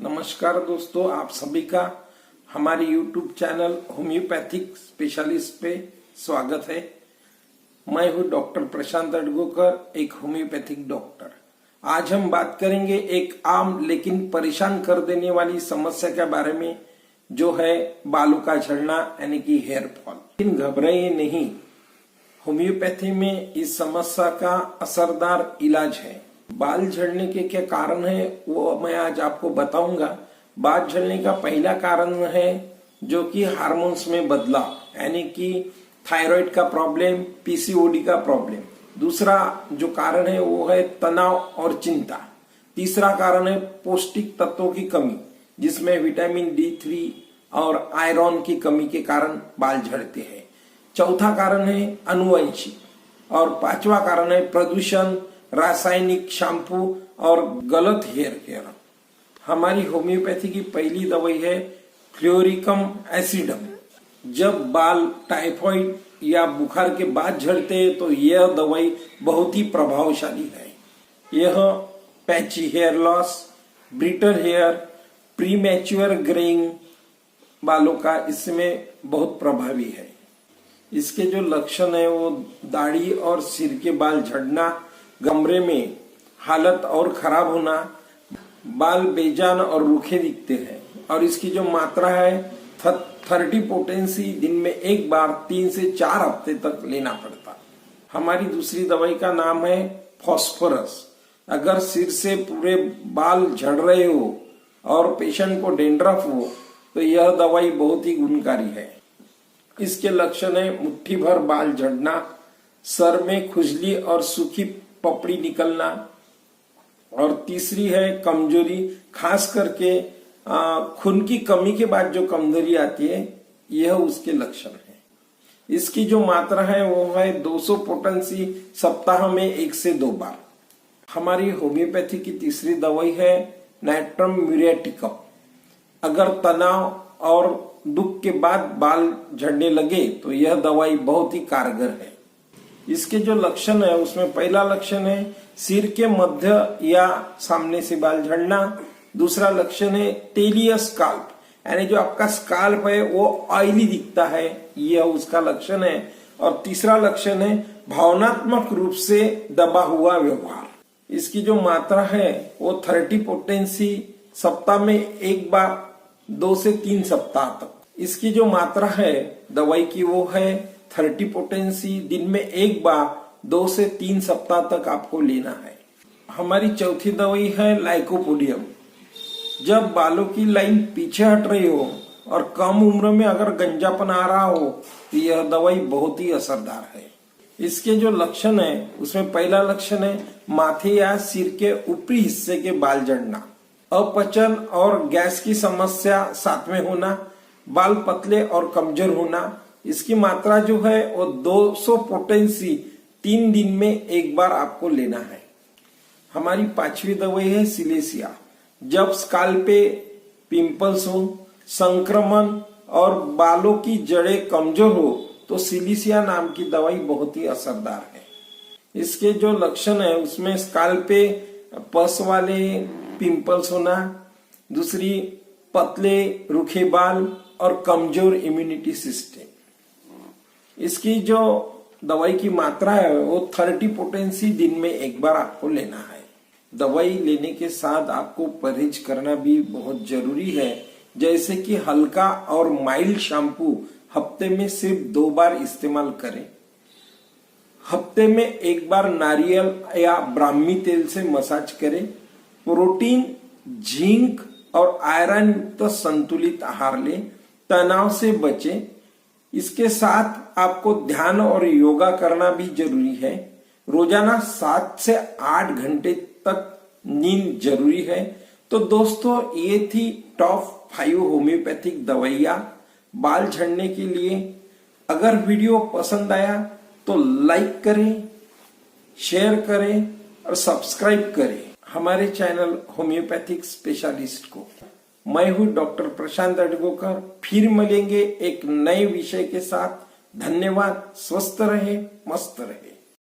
नमस्कार दोस्तों, आप सभी का हमारे YouTube चैनल होम्योपैथिक स्पेशलिस्ट पे स्वागत है। मैं हूँ डॉक्टर प्रशांत अडगोकर, एक होम्योपैथिक डॉक्टर। आज हम बात करेंगे एक आम लेकिन परेशान कर देने वाली समस्या के बारे में, जो है बालों का झड़ना यानी कि हेयर फॉल। लेकिन घबराइए नहीं, होम्योपैथी में इस समस्या का असरदार इलाज है। बाल झड़ने के क्या कारण है वो मैं आज आपको बताऊंगा। बाल झड़ने का पहला कारण है जो कि हार्मोन्स में बदलाव, यानी कि थायराइड का प्रॉब्लम, पीसीओडी का प्रॉब्लम। दूसरा जो कारण है वो है तनाव और चिंता। तीसरा कारण है पौष्टिक तत्वों की कमी, जिसमें विटामिन D3 और आयरन की कमी के कारण बाल झड़ते हैं। चौथा कारण है अनुवंशिक और पांचवा कारण है प्रदूषण, रासायनिक शैम्पू और गलत हेयर केयर। हमारी होम्योपैथी की पहली दवाई है फ्लोरिकम एसिडम। जब बाल टाइफाइड या बुखार के बाद झड़ते हैं तो यह दवाई बहुत ही प्रभावशाली है। यह patchy hair loss, brittle hair, premature greying बालों का इसमें बहुत प्रभावी है। इसके जो लक्षण है वो दाढ़ी और सिर के बाल झड़ना, कमरे में हालत और खराब होना, बाल बेजान और रूखे दिखते हैं। और इसकी जो मात्रा है 30 पोटेंसी दिन में एक बार 3 से 4 हफ्ते तक लेना पड़ता। हमारी दूसरी दवाई का नाम है फॉस्फोरस। अगर सिर से पूरे बाल झड़ रहे हो और पेशेंट को डेंड्रफ हो तो यह दवाई बहुत ही गुणकारी है। इसके लक्षण है मुट्ठी भर बाल झड़ना, सर में खुजली और सूखी पपड़ी निकलना, और तीसरी है कमजोरी, खास करके खून की कमी के बाद जो कमजोरी आती है, यह उसके लक्षण है। इसकी जो मात्रा है वो है 200 पोटेंसी सप्ताह में 1 से 2 बार। हमारी होम्योपैथी की तीसरी दवाई है नाइट्रम म्यूरेटिकम। अगर तनाव और दुख के बाद बाल झड़ने लगे तो यह दवाई बहुत ही कारगर है। इसके जो लक्षण है उसमें पहला लक्षण है सिर के मध्य या सामने से बाल झड़ना। दूसरा लक्षण है टेलियस स्काल्प, यानी जो आपका स्काल्प है वो ऑयली दिखता है, यह उसका लक्षण है। और तीसरा लक्षण है भावनात्मक रूप से दबा हुआ व्यवहार। इसकी जो मात्रा है वो 30 पोटेंसी सप्ताह में एक बार 2 से 3 सप्ताह तक। इसकी जो मात्रा है दवाई की वो है 30 पोटेंसी दिन में एक बार 2 से 3 सप्ताह तक आपको लेना है। हमारी चौथी दवाई है लाइकोपोडियम। जब बालों की लाइन पीछे हट रही हो और कम उम्र में अगर गंजापन आ रहा हो तो यह दवाई बहुत ही असरदार है। इसके जो लक्षण है उसमें पहला लक्षण है माथे या सिर के ऊपरी हिस्से के बाल झड़ना, अपचन और गैस की समस्या साथ में होना, बाल पतले और कमजोर होना। इसकी मात्रा जो है वो 200 पोटेंसी 3 दिन में एक बार आपको लेना है। हमारी पांचवी दवाई है सिलेसिया। जब स्काल पे पिंपल्स हो, संक्रमण और बालों की जड़ें कमजोर हो तो सिलेसिया नाम की दवाई बहुत ही असरदार है। इसके जो लक्षण है उसमें स्काल पे पस वाले पिंपल्स होना, दूसरी पतले रूखे बाल और कमजोर इम्यूनिटी सिस्टम। इसकी जो दवाई की मात्रा है वो 30 पोटेंसी दिन में एक बार आपको लेना है। दवाई लेने के साथ आपको परहेज करना भी बहुत जरूरी है, जैसे कि हल्का और माइल्ड शैम्पू हफ्ते में सिर्फ 2 बार इस्तेमाल करें। हफ्ते में एक बार नारियल या ब्राह्मी तेल से मसाज करें। प्रोटीन, जिंक और आयरन युक्त संतुलित आहार लें। तनाव से बचें। इसके साथ आपको ध्यान और योगा करना भी जरूरी है। रोजाना 7 से 8 घंटे तक नींद जरूरी है। तो दोस्तों, ये थी टॉप 5 होम्योपैथिक दवाइयां बाल झड़ने के लिए। अगर वीडियो पसंद आया तो लाइक करें, शेयर करें और सब्सक्राइब करें हमारे चैनल होम्योपैथिक स्पेशलिस्ट को। मैं हूँ डॉक्टर प्रशांत अडगोकर। फिर मिलेंगे एक नए विषय के साथ। धन्यवाद। स्वस्थ रहे, मस्त रहे।